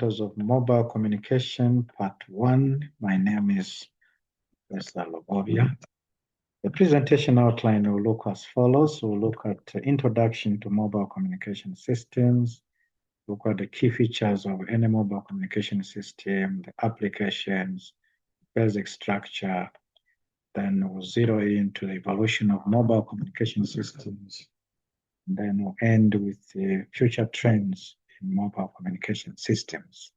Fundamentals of Mobile Communication, Part 1. My name is Leslie Lobovia. The presentation outline will look as follows. We'll look at Introduction to Mobile Communication Systems, look at the key features of any mobile communication system, the applications, basic structure. Then we'll zero into the evolution of mobile communication systems. Then we'll end with the future trends in mobile communication systems.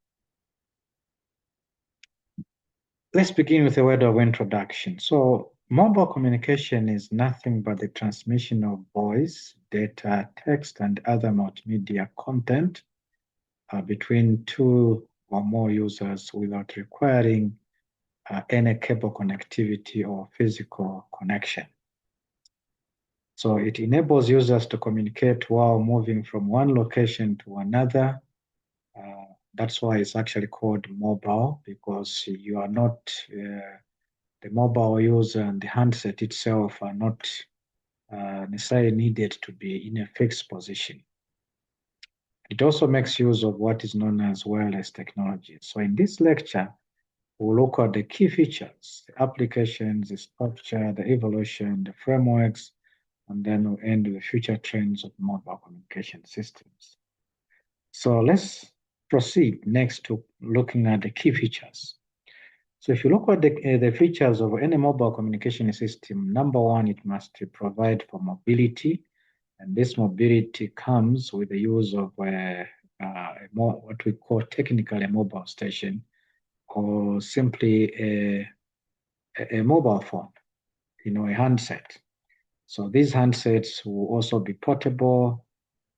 Let's begin with a word of introduction. So, mobile communication is nothing but the transmission of voice, data, text, and other multimedia content between two or more users without requiring any cable connectivity or physical connection. So it enables users to communicate while moving from one location to another. That's why it's actually called mobile, because you are not, the mobile user and the handset itself are not necessarily needed to be in a fixed position. It also makes use of what is known as wireless technology. So in this lecture, we'll look at the key features, the applications, the structure, the evolution, the frameworks, and then we'll end with the future trends of mobile communication systems. So let's proceed next to looking at the key features. So if you look at the features of any mobile communication system, number one, it must provide for mobility. And this mobility comes with the use of what we call technically a mobile station, or simply a mobile phone, a handset. So these handsets will also be portable,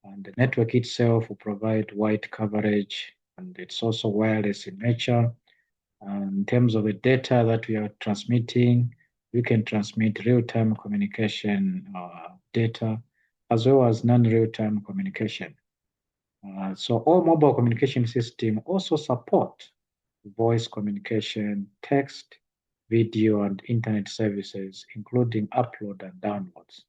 and the network itself will provide wide coverage, and it's also wireless in nature. And in terms of the data that we are transmitting, we can transmit real-time communication data as well as non-real-time communication. So all mobile communication systems also support voice communication, text, video, and internet services, including upload and downloads.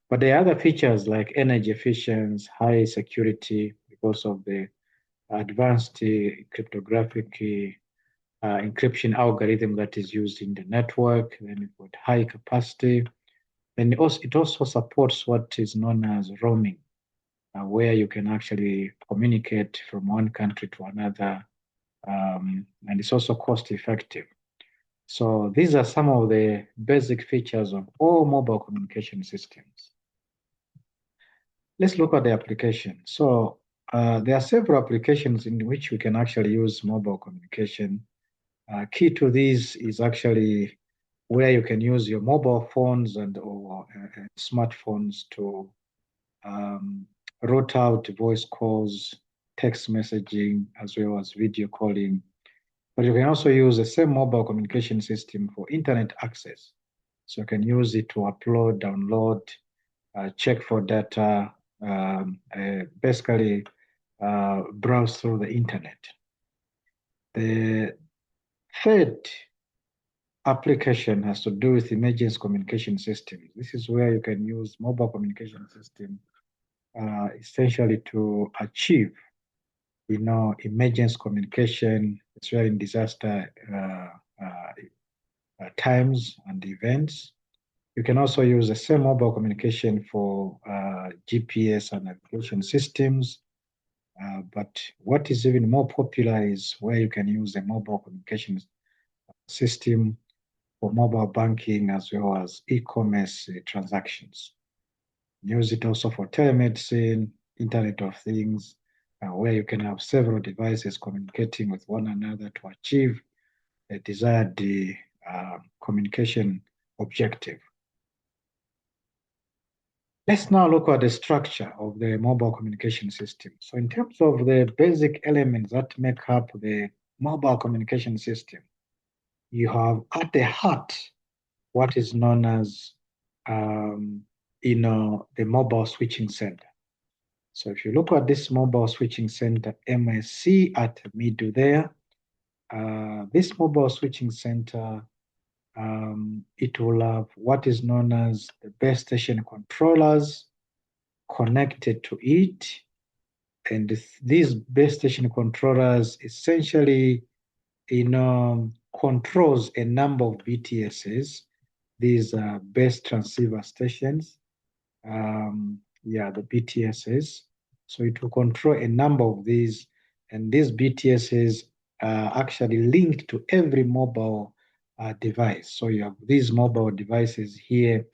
But there are other features like energy efficiency, high security because of the advanced cryptographic encryption algorithm that is used in the network. Then you've got high capacity. Then it also supports what is known as roaming, where you can actually communicate from one country to another, and it's also cost effective. So these are some of the basic features of all mobile communication systems. Let's look at the application. So there are several applications in which we can actually use mobile communication. Key to these is actually where you can use your mobile phones or smartphones to route out voice calls, text messaging, as well as video calling. But you can also use the same mobile communication system for internet access. So you can use it to upload, download, check for data, basically browse through the internet. The third application has to do with emergency communication systems. This is where you can use mobile communication system essentially to achieve, emergency communication, especially in disaster times and events. You can also use the same mobile communication for GPS and navigation systems. But what is even more popular is where you can use a mobile communication system for mobile banking as well as e-commerce transactions. Use it also for telemedicine, Internet of Things, where you can have several devices communicating with one another to achieve a desired communication objective. Let's now look at the structure of the mobile communication system. So in terms of the basic elements that make up the mobile communication system, you have at the heart what is known as the mobile switching center. So if you look at this mobile switching center, MSC at the middle there, this mobile switching center, it will have what is known as the base station controllers connected to it. And these base station controllers essentially, controls a number of BTSs. These are base transceiver stations. The BTSs. So it will control a number of these, and these BTSs are actually linked to every mobile device. So you have these mobile devices here,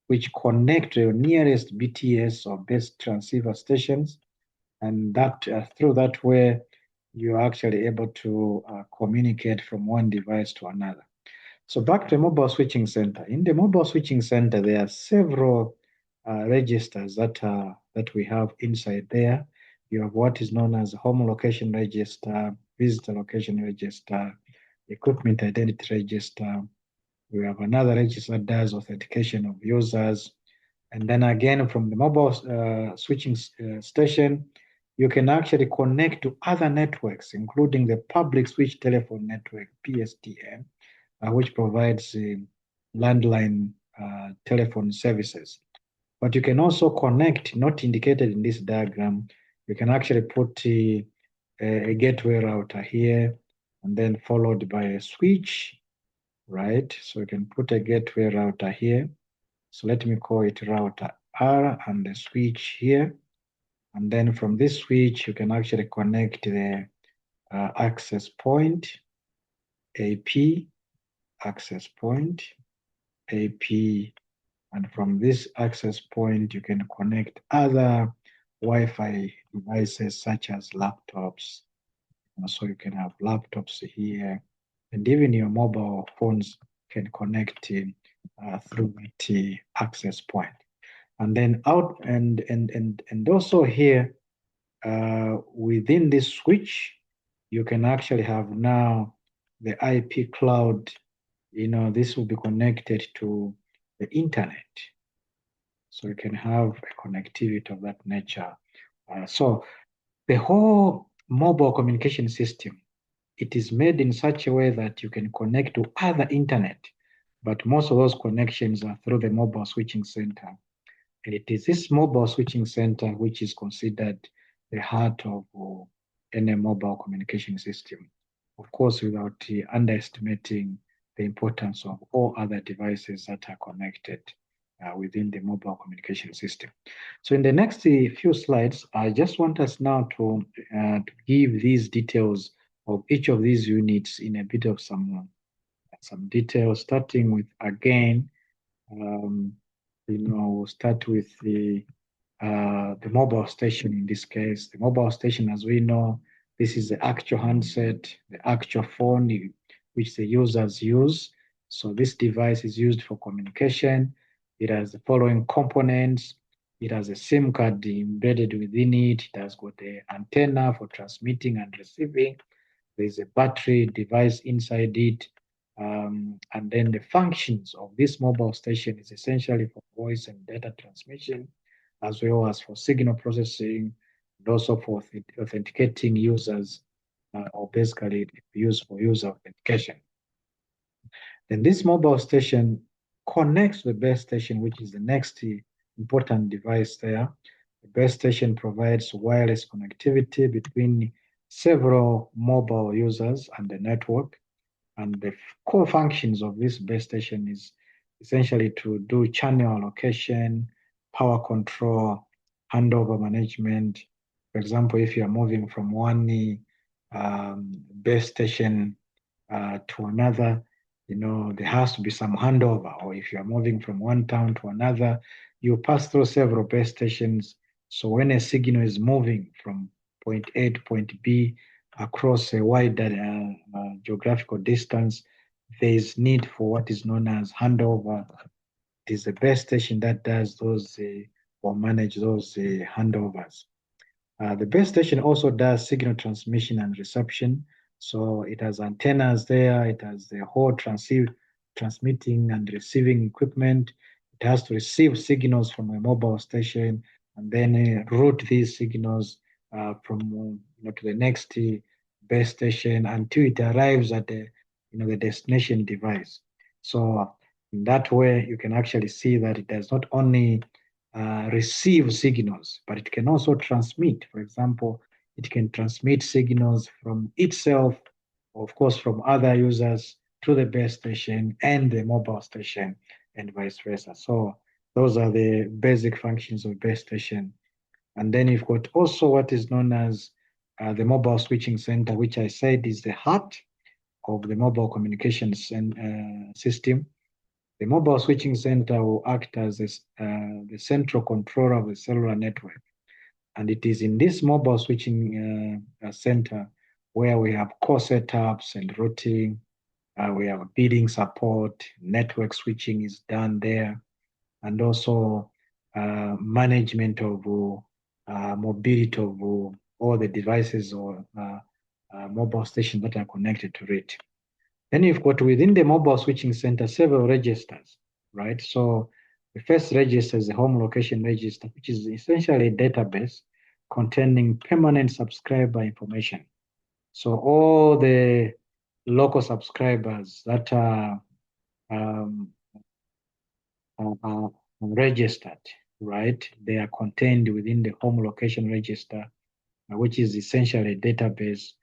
which connect to your nearest BTS or base transceiver stations, and that through that way, you're actually able to communicate from one device to another. So back to the mobile switching center. In the mobile switching center, there are several registers that we have inside there. You have what is known as home location register, visitor location register, equipment identity register. We have another register that does authentication of users. And then again, from the mobile switching station, you can actually connect to other networks, including the public switch telephone network, PSTN, which provides landline telephone services. But you can also connect, not indicated in this diagram, you can actually put a gateway router here, and then followed by a switch, right? So you can put a gateway router here. So let me call it router R, and the switch here. And then from this switch, you can actually connect the access point, AP, access point, AP, and from this access point, you can connect other Wi-Fi devices such as laptops. So you can have laptops here, and even your mobile phones can connect through the access point. And then out and also here within this switch, you can actually have now the IP cloud. This will be connected to the internet. So you can have a connectivity of that nature. So the whole mobile communication system, it is made in such a way that you can connect to other internet, but most of those connections are through the mobile switching center. And it is this mobile switching center which is considered the heart of any mobile communication system. Of course, without underestimating the importance of all other devices that are connected within the mobile communication system. So in the next few slides, I just want us now to give these details of each of these units in a bit of some detail, starting with, again, we'll start with the mobile station in this case. The mobile station, as we know, this is the actual handset, the actual phone which the users use. So this device is used for communication. It has the following components. It has a SIM card embedded within it. It has got the antenna for transmitting and receiving. There's a battery device inside it. And then the functions of this mobile station is essentially for voice and data transmission, as well as for signal processing, and also for authenticating users, or basically used for user authentication. Then this mobile station connects to the base station, which is the next important device there. The base station provides wireless connectivity between several mobile users and the network. And the core functions of this base station is essentially to do channel allocation, power control, handover management. For example, if you are moving from one base station to another, there has to be some handover. Or if you are moving from one town to another, you pass through several base stations. So when a signal is moving from point A to point B across a wide geographical distance, there is need for what is known as handover. It is the base station that does those or manage those handovers. The base station also does signal transmission and reception. So it has antennas there, it has the whole transmitting and receiving equipment. It has to receive signals from a mobile station and then route these signals from to the next base station until it arrives at the destination device. So in that way, you can actually see that it does not only receive signals, but it can also transmit. For example, it can transmit signals from itself, of course, from other users to the base station and the mobile station, and vice versa. So those are the basic functions of base station. And then you've got also what is known as the mobile switching center, which I said is the heart of the mobile communications system. The mobile switching center will act as the central controller of the cellular network. And it is in this mobile switching center where we have core setups and routing. We have billing support, network switching is done there, and also management of mobility of all the devices or mobile stations that are connected to it. Then you've got within the mobile switching center several registers, right? So the first register is the home location register, which is essentially a database containing permanent subscriber information. So all the local subscribers that um, are registered, right? They are contained within the home location register, which is essentially a database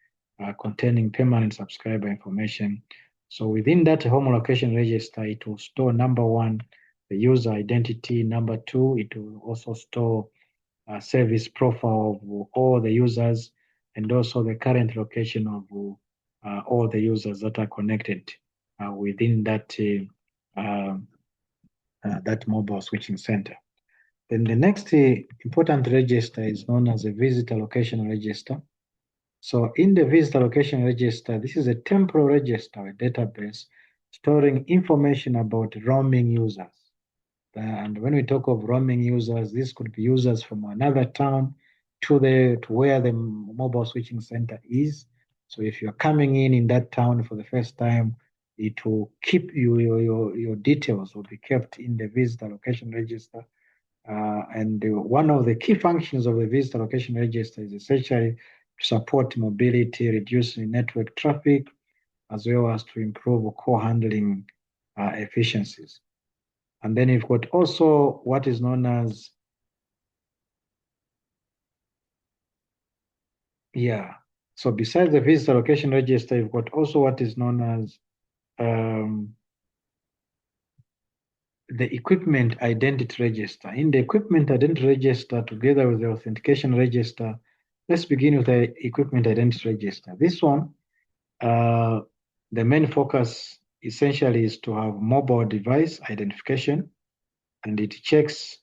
containing permanent subscriber information. So within that home location register, it will store number one, the user identity. Number two, it will also store a service profile of all the users and also the current location of all the users that are connected within that mobile switching center. Then the next important register is known as a visitor location register. So in the visitor location register, this is a temporal register, a database storing information about roaming users. And when we talk of roaming users, this could be users from another town to where the mobile switching center is. So if you're coming in that town for the first time, it will keep your details will be kept in the visitor location register. And one of the key functions of the visitor location register is essentially to support mobility, reducing network traffic, as well as to improve call handling efficiencies. And then you've got also what is known as, so besides the visitor location register, you've got also what is known as the equipment identity register. In the equipment identity register, together with the authentication register, let's begin with the equipment identity register. This one, the main focus essentially is to have mobile device identification, and it checks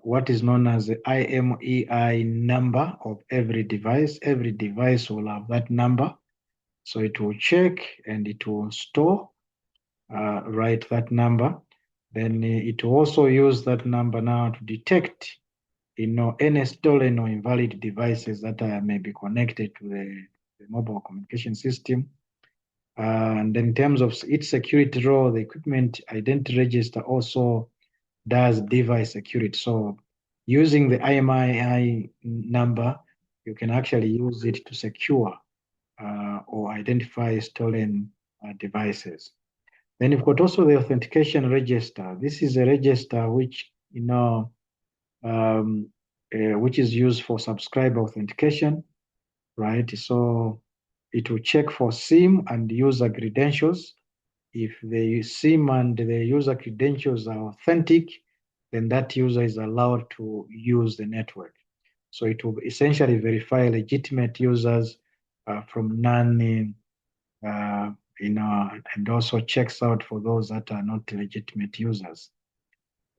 what is known as the IMEI number of every device. Every device will have that number. So it will check and it will store, write that number. Then it will also use that number now to detect, any stolen or invalid devices that may be connected to the mobile communication system. And then in terms of its security role, the equipment identity register also does device security. So using the IMEI number, you can actually use it to secure or identify stolen devices. Then you've got also the authentication register. This is a register which, which is used for subscriber authentication, right? So it will check for SIM and user credentials. If the SIM and the user credentials are authentic, then that user is allowed to use the network. So it will essentially verify legitimate users from non, and also checks out for those that are not legitimate users.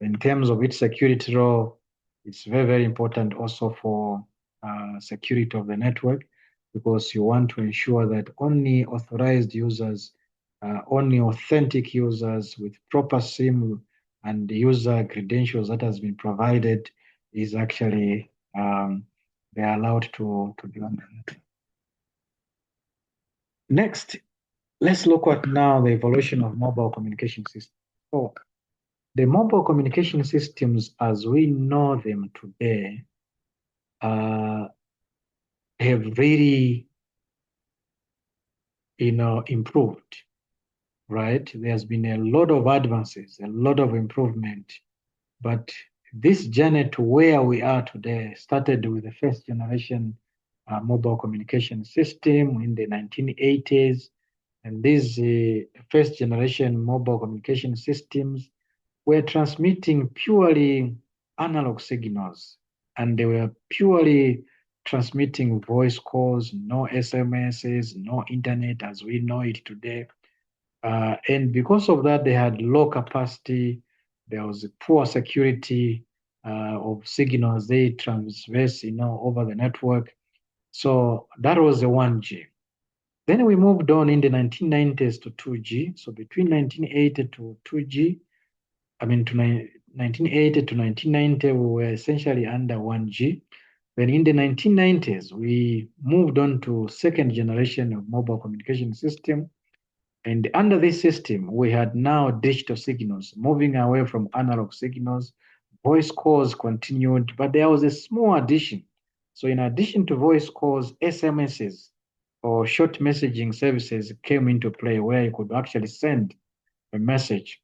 In terms of its security role, it's very, very important also for security of the network, because you want to ensure that only authorized users, only authentic users with proper SIM and the user credentials that has been provided is actually they're allowed to be on the network. Next, let's look at now the evolution of mobile communication systems. So the mobile communication systems as we know them today have really, improved, right? There's been a lot of advances, a lot of improvement, but this journey to where we are today started with the first generation mobile communication system in the 1980s. And these first generation mobile communication systems were transmitting purely analog signals, and they were purely transmitting voice calls, no SMSs, no internet as we know it today. And because of that, they had low capacity. There was a poor security of signals they transverse, over the network. So that was the 1G. Then we moved on in the 1990s to 2G. So between 1980 to 2G, I mean to 1980 to 1990, we were essentially under 1G. Then in the 1990s, we moved on to second generation of mobile communication system. And under this system, we had now digital signals, moving away from analog signals. Voice calls continued, but there was a small addition. So in addition to voice calls, SMSs or short messaging services came into play where you could actually send a message.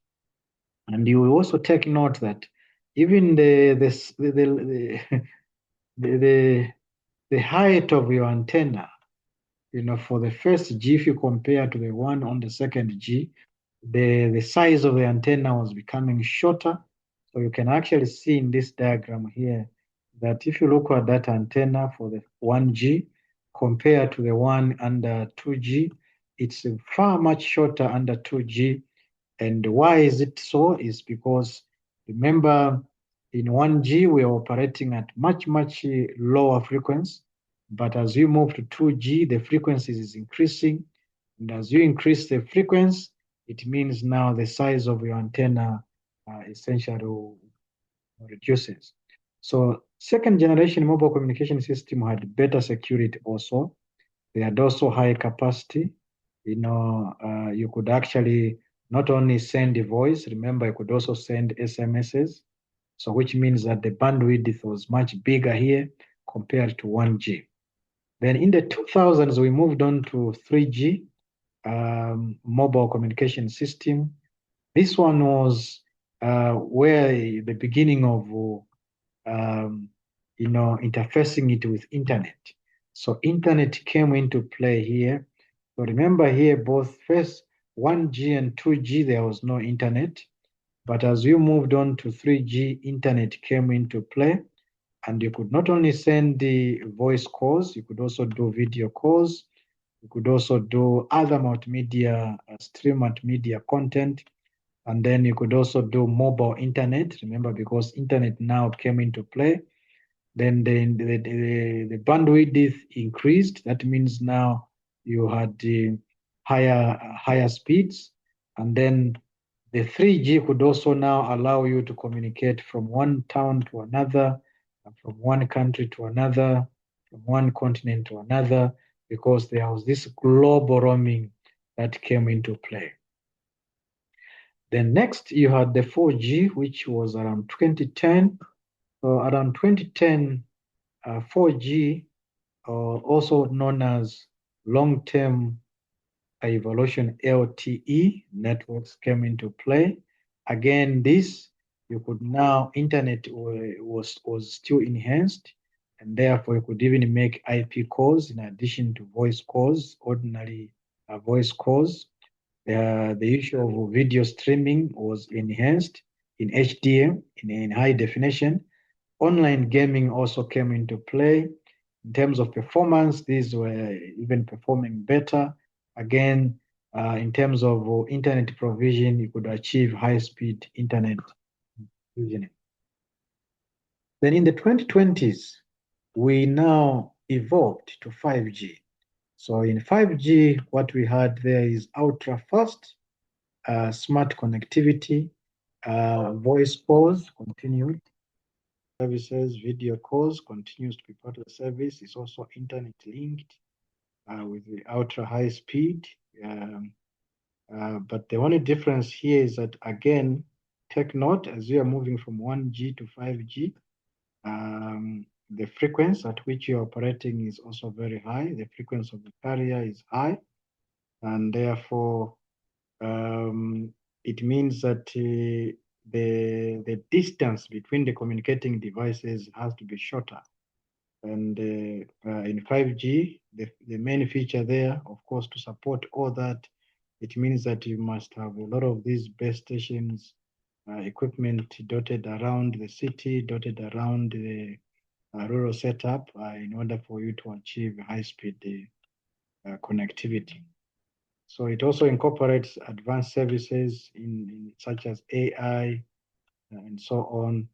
And you will also take note that even the height of your antenna, for the first G, if you compare to the one on the second G, the size of the antenna was becoming shorter. So you can actually see in this diagram here that if you look at that antenna for the 1G compared to the one under 2G, it's far much shorter under 2G. And why is it so? Is because remember in 1G we are operating at much, much lower frequency. But as you move to 2G, the frequency is increasing. And as you increase the frequency, it means now the size of your antenna essentially reduces. So second generation mobile communication system had better security also. They had also high capacity. You could actually not only send a voice, remember you could also send SMSs. So which means that the bandwidth was much bigger here compared to 1G. Then in the 2000s, we moved on to 3G mobile communication system. This one was where the beginning of interfacing it with internet. So internet came into play here. So remember here, both first 1G and 2G, there was no internet. But as you moved on to 3G, internet came into play. And you could not only send the voice calls, you could also do video calls. You could also do other multimedia, stream multimedia content. And then you could also do mobile internet. Remember, because internet now came into play, then the bandwidth increased. That means now you had higher speeds. And then the 3G could also now allow you to communicate from one town to another, from one country to another, from one continent to another, because there was this global roaming that came into play. Then next you had the 4G, which was around 2010. So around 2010, 4G, also known as long-term evolution LTE networks, came into play. Again, this you could now internet was still enhanced, and therefore you could even make IP calls in addition to voice calls, ordinary voice calls. The issue of video streaming was enhanced in HDM, in high definition. Online gaming also came into play. In terms of performance, these were even performing better. Again, in terms of internet provision, you could achieve high-speed internet provisioning. Then in the 2020s, we now evolved to 5G. So in 5G, what we had there is ultra-fast, smart connectivity, voice calls continued, services, video calls continues to be part of the service. It's also internet linked with the ultra high speed. But the only difference here is that, again, take note as you are moving from 1G to 5G, the frequency at which you're operating is also very high. The frequency of the carrier is high. And therefore, it means that the distance between the communicating devices has to be shorter. And in 5G, the main feature there, of course, to support all that, it means that you must have a lot of these base stations, equipment dotted around the city, dotted around the rural setup in order for you to achieve high-speed connectivity. So it also incorporates advanced services in such as AI and so on.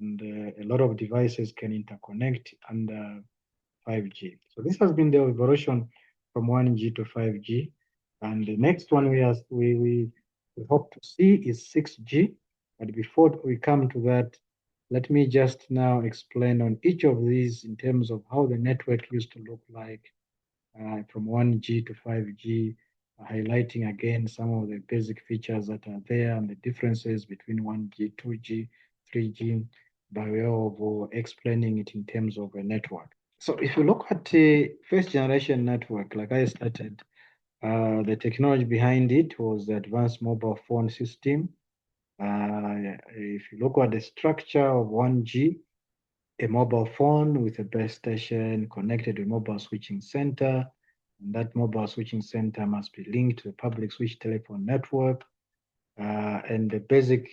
And a lot of devices can interconnect under 5G. So this has been the evolution from 1G to 5G. And the next one we hope to see is 6G. But before we come to that, let me just now explain on each of these in terms of how the network used to look like from 1G to 5G, highlighting again some of the basic features that are there and the differences between 1G, 2G, 3G, by way of explaining it in terms of a network. So if you look at the first generation network, like I started, the technology behind it was the advanced mobile phone system. If you look at the structure of 1G, a mobile phone with a base station connected to a mobile switching center, and that mobile switching center must be linked to the public switch telephone network. And the basic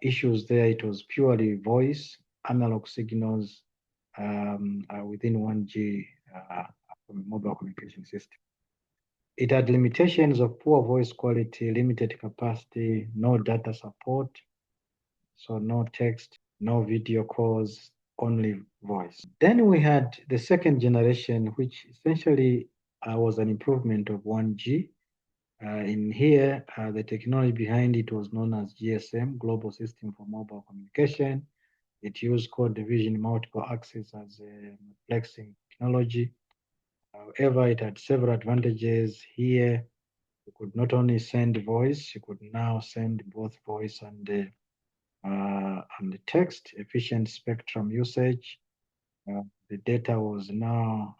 issues there, it was purely voice, analog signals within 1G mobile communication system. It had limitations of poor voice quality, limited capacity, no data support, so no text, no video calls, only voice. Then we had the second generation, which essentially was an improvement of 1G. In here, the technology behind it was known as GSM, Global System for Mobile Communication. It used code division multiple access as a multiplexing technology. However, it had several advantages. Here, you could not only send voice, you could now send both voice and the text, efficient spectrum usage. The data was now,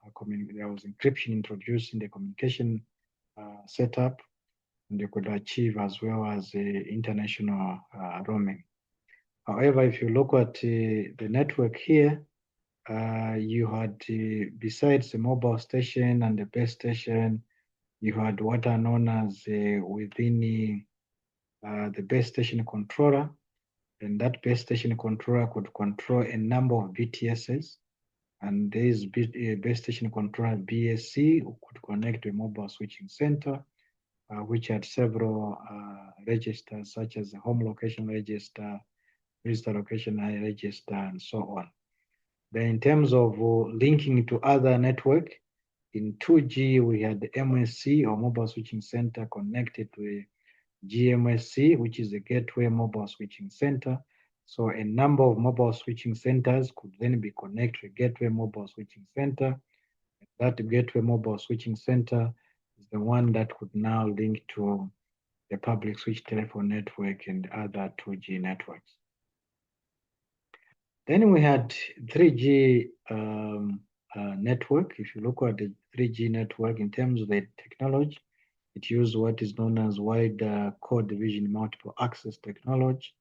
there was encryption introduced in the communication setup, and you could achieve as well as international roaming. However, if you look at the network here, you had, besides the mobile station and the base station, you had what are known as within the base station controller. And that base station controller could control a number of BTSs. And this base station controller BSC could connect to a mobile switching center, which had several registers, such as the home location register, visitor location register, and so on. Then in terms of linking to other network, in 2G, we had the MSC or mobile switching center connected to a GMSC, which is a gateway mobile switching center. So a number of mobile switching centers could then be connected to a gateway mobile switching center. That gateway mobile switching center is the one that could now link to the public switch telephone network and other 2G networks. Then we had 3G network. If you look at the 3G network in terms of the technology, it used what is known as wide code division multiple access technology,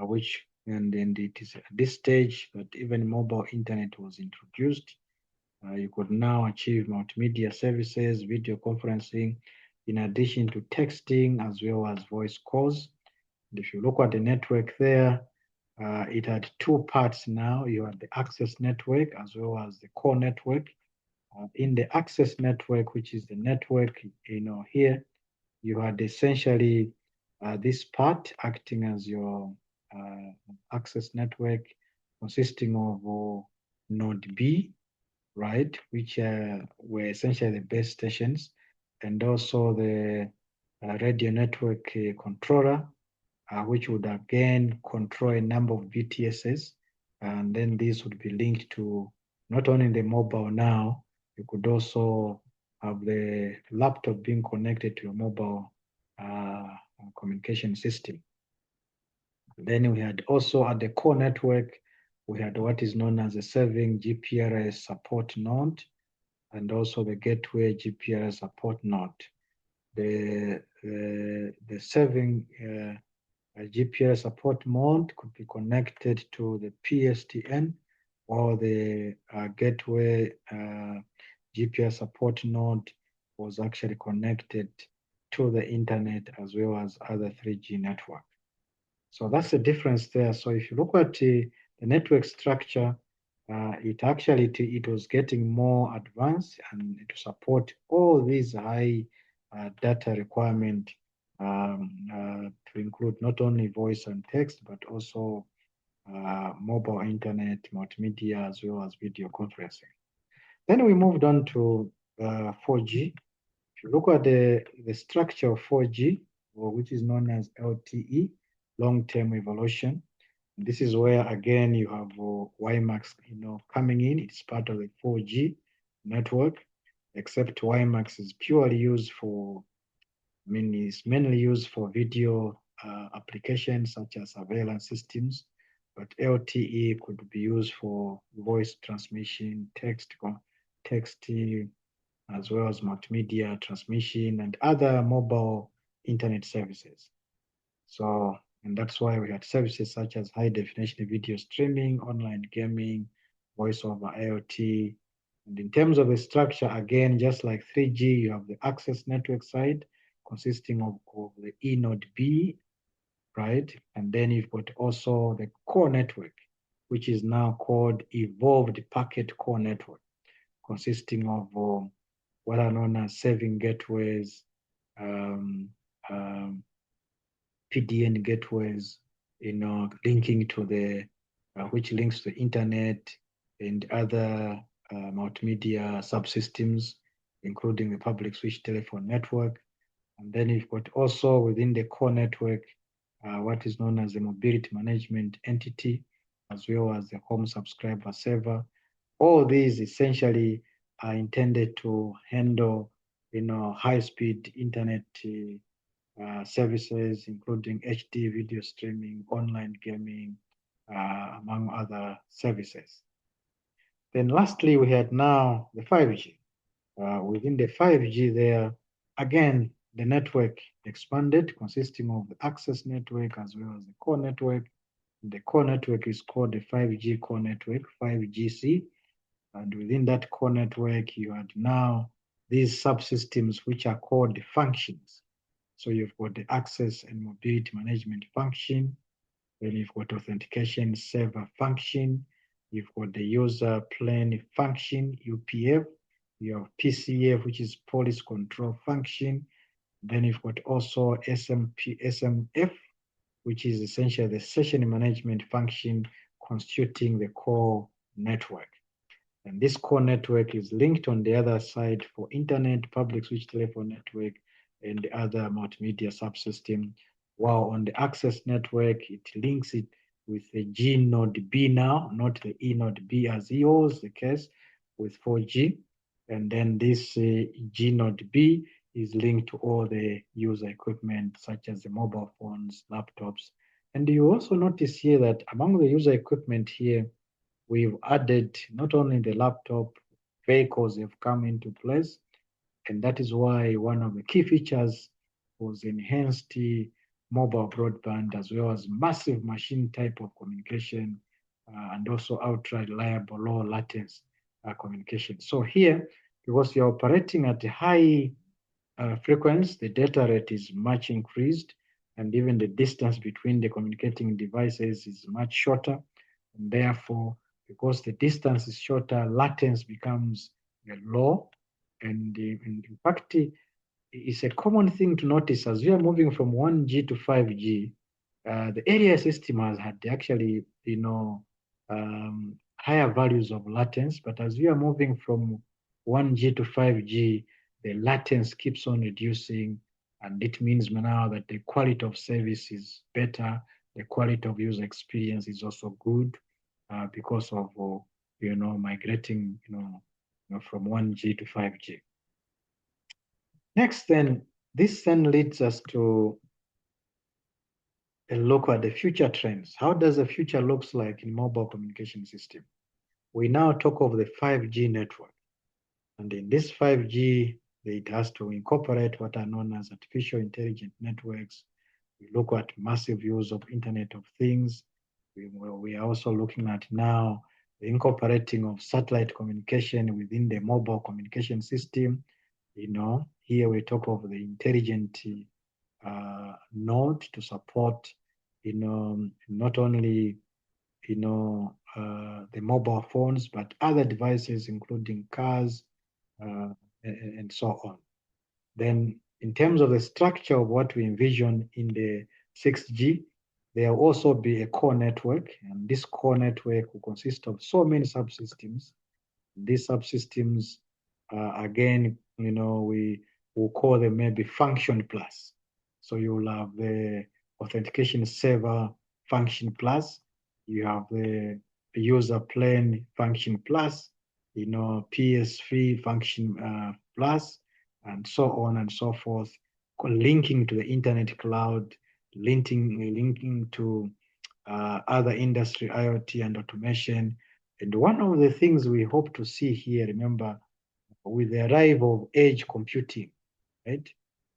which, and it is at this stage that even mobile internet was introduced. You could now achieve multimedia services, video conferencing, in addition to texting as well as voice calls. And if you look at the network there, it had two parts now. You had the access network as well as the core network. In the access network, which is the network, here, you had essentially this part acting as your access network, consisting of node B, right, which were essentially the base stations, and also the radio network controller, which would again control a number of BTSs, and then these would be linked to not only the mobile now, you could also have the laptop being connected to a mobile communication system. Then we had also at the core network, we had what is known as a serving GPRS support node, and also the gateway GPRS support node. The serving A GPS support mode could be connected to the PSTN, or the gateway GPS support node was actually connected to the internet as well as other 3G network. So that's the difference there. So if you look at the network structure, it was getting more advanced, and to support all these high data requirement, to include not only voice and text, but also mobile internet, multimedia, as well as video conferencing. Then we moved on to 4G. If you look at the structure of 4G, which is known as LTE, long-term evolution, this is where again you have WiMAX, coming in. It's part of the 4G network, except WiMAX is purely used for, it's mainly used for video applications such as surveillance systems, but LTE could be used for voice transmission, texting, as well as multimedia transmission and other mobile internet services. So, and that's why we had services such as high definition video streaming, online gaming, voice over IoT. And in terms of the structure, again, just like 3G, you have the access network side consisting of the E node B, right? And then you've got also the core network, which is now called Evolved Packet Core Network, consisting of what are known as saving gateways, um, PDN gateways, linking to the, which links to the internet and other multimedia subsystems, including the public switch telephone network. And then you've got also within the core network, what is known as the mobility management entity, as well as the home subscriber server. All these essentially are intended to handle, high-speed internet services, including HD video streaming, online gaming, among other services. Then lastly, we had now the 5G. Within the 5G there, again, the network expanded, consisting of the access network as well as the core network. The core network is called the 5G core network, 5GC. And within that core network, you had now these subsystems which are called the functions. So you've got the access and mobility management function, then you've got authentication server function, you've got the user plane function, UPF, you have PCF, which is policy control function, then you've got also SMF, which is essentially the session management function constituting the core network. And this core network is linked on the other side for internet, public switch telephone network, and the other multimedia subsystem. While on the access network, it links it with the G node B now, not the E node B as it was the case with 4G. And then this G node B is linked to all the user equipment, such as the mobile phones, laptops. And you also notice here that among the user equipment here, we've added not only the laptop, vehicles have come into place, and that is why one of the key features was enhanced mobile broadband, as well as massive machine type of communication, and also ultra reliable low latency communication. So here, because you're operating at a high frequency, the data rate is much increased, and even the distance between the communicating devices is much shorter, and therefore, because the distance is shorter, latency becomes low. And in fact, it's a common thing to notice as we are moving from 1G to 5G, the area system has had actually, higher values of latency. But as we are moving from 1G to 5G, the latency keeps on reducing. And it means now that the quality of service is better. The quality of user experience is also good because of, migrating, from 1G to 5G. Next, then, this then leads us to a look at the future trends. How does the future looks like in mobile communication system? We now talk of the 5G network. And in this 5G, it has to incorporate what are known as artificial intelligent networks. We look at massive use of Internet of Things. We are also looking at now the incorporating of satellite communication within the mobile communication system. Here we talk of the intelligent node to support, not only, the mobile phones, but other devices, including cars, and so on. Then in terms of the structure of what we envision in the 6G, there will also be a core network, and this core network will consist of so many subsystems. These subsystems, again, we will call them maybe function plus. So you will have the authentication server function plus, you have the user plane function plus, PSV function plus, and so on and so forth, linking to the internet cloud, linking to other industry, IoT and automation. And one of the things we hope to see here, remember, with the arrival of edge computing, right?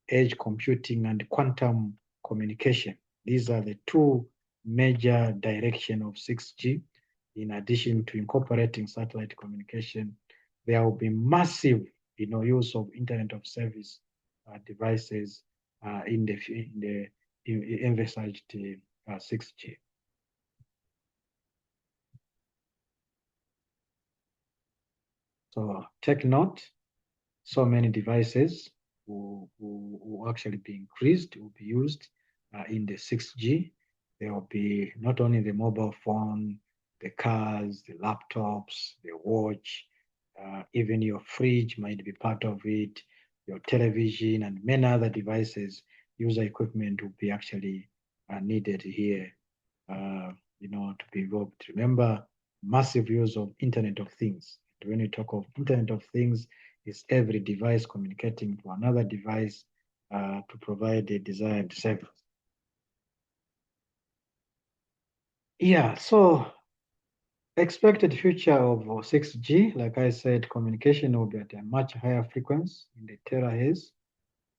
Edge computing and quantum communication. These are the two major directions of 6G. In addition to incorporating satellite communication, there will be massive, use of Internet of Service devices in the envisaged 6G. So take note, so many devices will actually be increased, will be used in the 6G. There will be not only the mobile phone, the cars, the laptops, the watch, even your fridge might be part of it, your television, and many other devices, user equipment will be actually needed here, to be involved. Remember, massive use of Internet of Things. When you talk of Internet of Things, it's every device communicating to another device to provide a desired service. Yeah, so expected future of 6G, like I said, communication will be at a much higher frequency in the terahertz.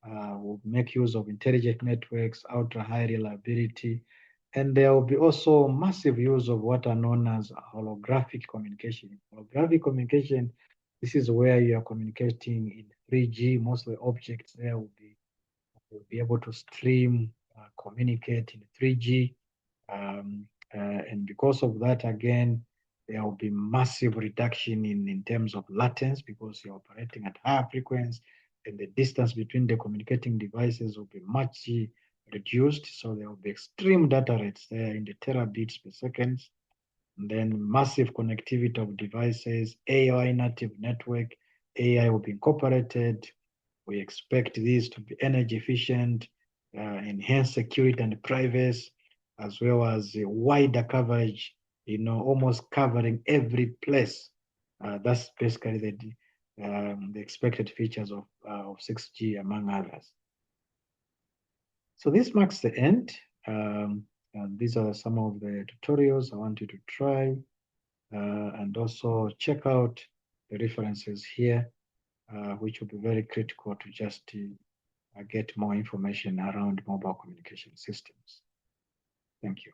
Will make use of intelligent networks, ultra high reliability, and there will be also massive use of what are known as holographic communication. Holographic communication, this is where you are communicating in 3G. Most of the objects there will be able to stream, communicate in 3G. And because of that, again, there will be massive reduction in terms of latency because you're operating at higher frequency and the distance between the communicating devices will be much reduced. So there will be extreme data rates there in the terabits per second. And then massive connectivity of devices, AI native network, AI will be incorporated. We expect these to be energy efficient, enhance security and privacy, as well as a wider coverage, almost covering every place. That's basically the expected features of 6G, among others. So this marks the end. And these are some of the tutorials I want you to try, and also check out the references here, which will be very critical to just get more information around mobile communication systems. Thank you.